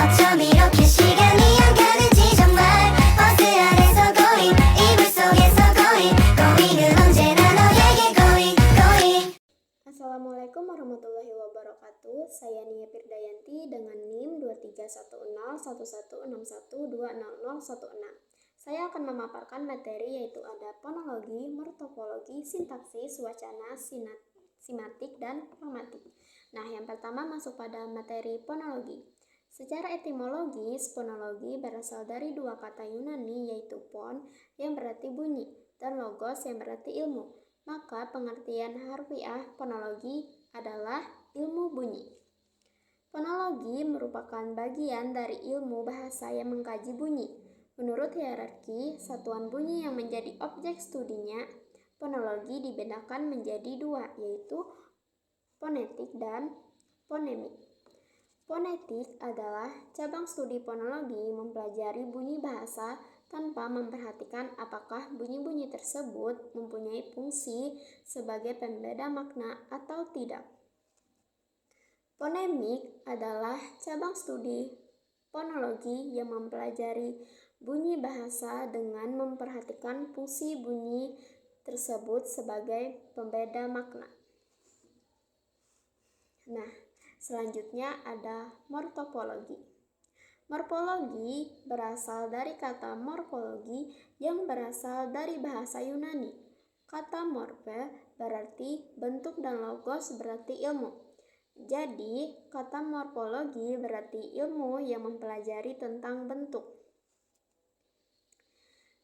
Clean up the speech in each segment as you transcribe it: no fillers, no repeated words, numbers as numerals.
나처럼 이렇게 시간이 안 가는지 정말 버스 안에서 고잉 이불 속에서 고잉은 언제나 너에게 고잉. Assalamualaikum warahmatullahi wabarakatuh. Saya Nia Firdayanti dengan NIM 23101161200016. Saya akan memaparkan materi yaitu ada fonologi, morfologi, sintaksis, wacana, simatik, dan gramatik. Nah, yang pertama masuk pada materi fonologi. Secara etimologis, fonologi berasal dari dua kata Yunani yaitu pon yang berarti bunyi dan logos yang berarti ilmu. Maka pengertian harfiah fonologi adalah ilmu bunyi. Fonologi merupakan bagian dari ilmu bahasa yang mengkaji bunyi. Menurut hierarki satuan bunyi yang menjadi objek studinya, fonologi dibedakan menjadi dua, yaitu fonetik dan fonemik. Fonetik adalah cabang studi fonologi mempelajari bunyi bahasa tanpa memperhatikan apakah bunyi-bunyi tersebut mempunyai fungsi sebagai pembeda makna atau tidak. Fonemik adalah cabang studi fonologi yang mempelajari bunyi bahasa dengan memperhatikan fungsi bunyi tersebut sebagai pembeda makna. Nah, selanjutnya ada morfologi. Morfologi berasal dari kata morfologi yang berasal dari bahasa Yunani. Kata morfe berarti bentuk dan logos berarti ilmu. Jadi, kata morfologi berarti ilmu yang mempelajari tentang bentuk.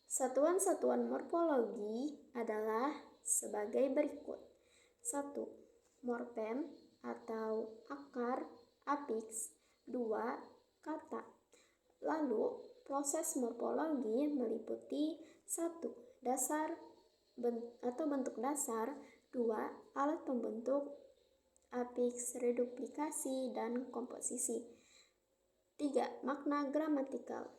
Satuan-satuan morfologi adalah sebagai berikut. 1. Morfem atau akar, afiks. 2. Kata. Lalu, proses morfologi meliputi 1. Dasar atau bentuk dasar, 2. Alat pembentuk, afiks, reduplikasi, dan komposisi. 3. Makna gramatikal.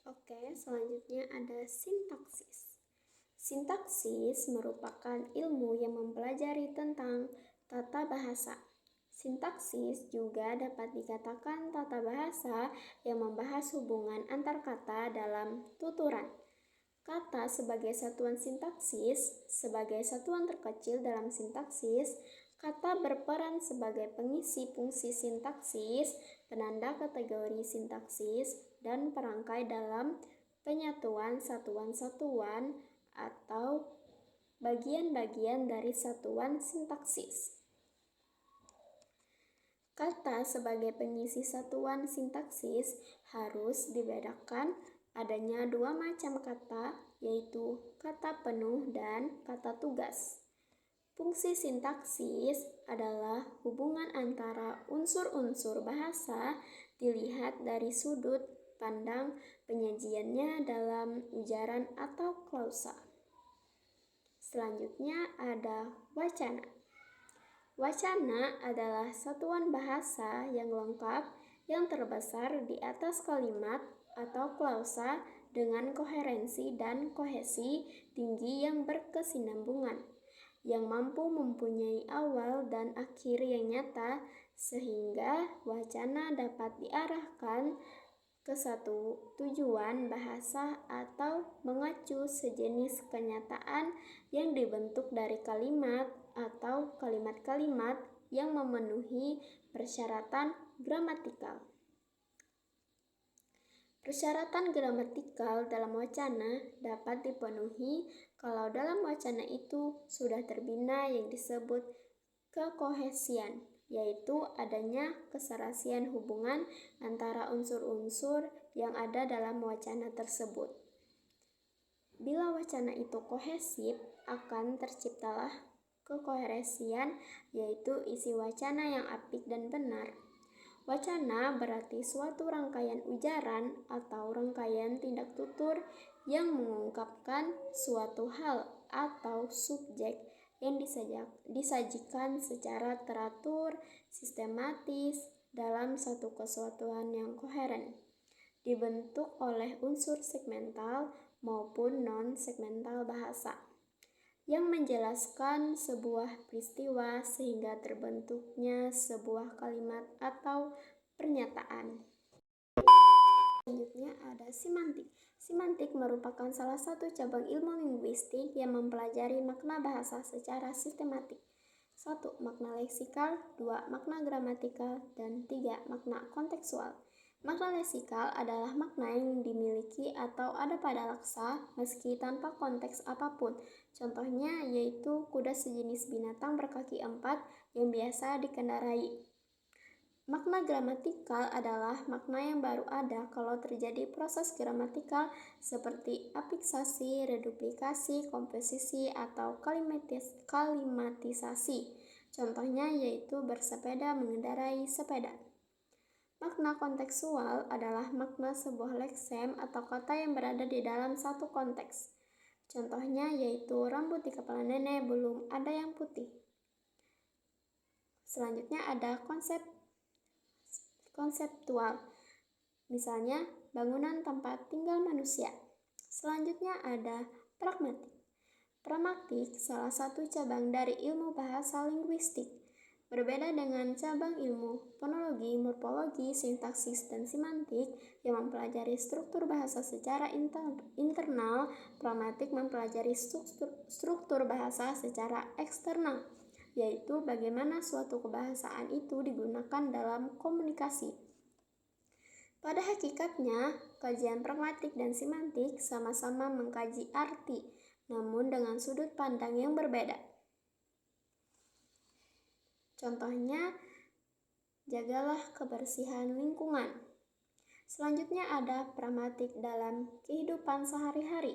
Oke, selanjutnya ada sintaksis. Sintaksis merupakan ilmu yang mempelajari tentang tata bahasa. Sintaksis juga dapat dikatakan tata bahasa yang membahas hubungan antar kata dalam tuturan. Kata sebagai satuan sintaksis, sebagai satuan terkecil dalam sintaksis, kata berperan sebagai pengisi fungsi sintaksis, penanda kategori sintaksis, dan perangkai dalam penyatuan satuan-satuan atau bagian-bagian dari satuan sintaksis. Kata sebagai pengisi satuan sintaksis harus dibedakan adanya dua macam kata, yaitu kata penuh dan kata tugas. Fungsi sintaksis adalah hubungan antara unsur-unsur bahasa dilihat dari sudut pandang penyajiannya dalam ujaran atau klausa. Selanjutnya ada wacana. Wacana adalah satuan bahasa yang lengkap yang terbesar di atas kalimat atau klausa dengan koherensi dan kohesi tinggi yang berkesinambungan, yang mampu mempunyai awal dan akhir yang nyata sehingga wacana dapat diarahkan ke satu tujuan bahasa atau mengacu sejenis kenyataan yang dibentuk dari kalimat atau kalimat-kalimat yang memenuhi persyaratan gramatikal. Persyaratan gramatikal dalam wacana dapat dipenuhi kalau dalam wacana itu sudah terbina yang disebut kekohesian, yaitu adanya keserasian hubungan antara unsur-unsur yang ada dalam wacana tersebut. Bila wacana itu kohesif, akan terciptalah kekoherensian, yaitu isi wacana yang apik dan benar. Wacana berarti suatu rangkaian ujaran atau rangkaian tindak tutur yang mengungkapkan suatu hal atau subjek yang disajikan secara teratur, sistematis dalam satu kesatuan yang koheren, dibentuk oleh unsur segmental maupun non-segmental bahasa, yang menjelaskan sebuah peristiwa sehingga terbentuknya sebuah kalimat atau pernyataan. Selanjutnya ada semantik. Semantik merupakan salah satu cabang ilmu linguistik yang mempelajari makna bahasa secara sistematik. 1. Makna leksikal, 2. Makna gramatikal, dan 3. Makna kontekstual. Makna leksikal adalah makna yang dimiliki atau ada pada laksa meski tanpa konteks apapun. Contohnya yaitu kuda sejenis binatang berkaki 4 yang biasa dikendarai. Makna gramatikal adalah makna yang baru ada kalau terjadi proses gramatikal seperti afiksasi, reduplikasi, komposisi, atau kalimatisasi. Contohnya yaitu bersepeda, mengendarai sepeda. Makna kontekstual adalah makna sebuah leksem atau kata yang berada di dalam satu konteks. Contohnya yaitu rambut di kepala nenek belum ada yang putih. Selanjutnya ada konseptual, misalnya bangunan tempat tinggal manusia. Selanjutnya ada pragmatik. Pragmatik salah satu cabang dari ilmu bahasa linguistik. Berbeda dengan cabang ilmu fonologi, morfologi, sintaksis, dan semantik yang mempelajari struktur bahasa secara internal, pragmatik mempelajari struktur bahasa secara eksternal, yaitu bagaimana suatu kebahasaan itu digunakan dalam komunikasi. Pada hakikatnya, kajian pragmatik dan semantik sama-sama mengkaji arti, namun dengan sudut pandang yang berbeda. Contohnya, jagalah kebersihan lingkungan. Selanjutnya ada pragmatik dalam kehidupan sehari-hari.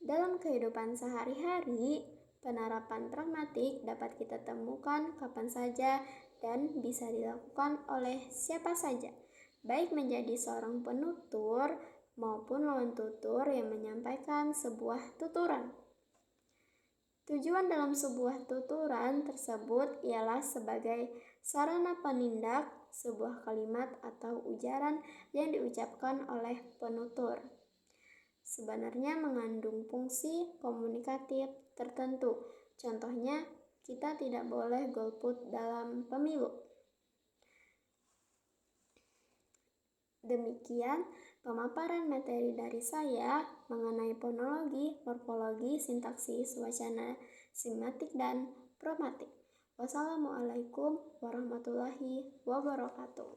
Dalam kehidupan sehari-hari, penerapan pragmatik dapat kita temukan kapan saja dan bisa dilakukan oleh siapa saja, baik menjadi seorang penutur maupun lawan tutur yang menyampaikan sebuah tuturan. Tujuan dalam sebuah tuturan tersebut ialah sebagai sarana penindak sebuah kalimat atau ujaran yang diucapkan oleh penutur. Sebenarnya mengandung fungsi komunikatif tertentu. Contohnya, kita tidak boleh golput dalam pemilu. Demikian pemaparan materi dari saya mengenai fonologi, morfologi, sintaksis, wacana, semantik, dan pragmatik. Wassalamualaikum warahmatullahi wabarakatuh.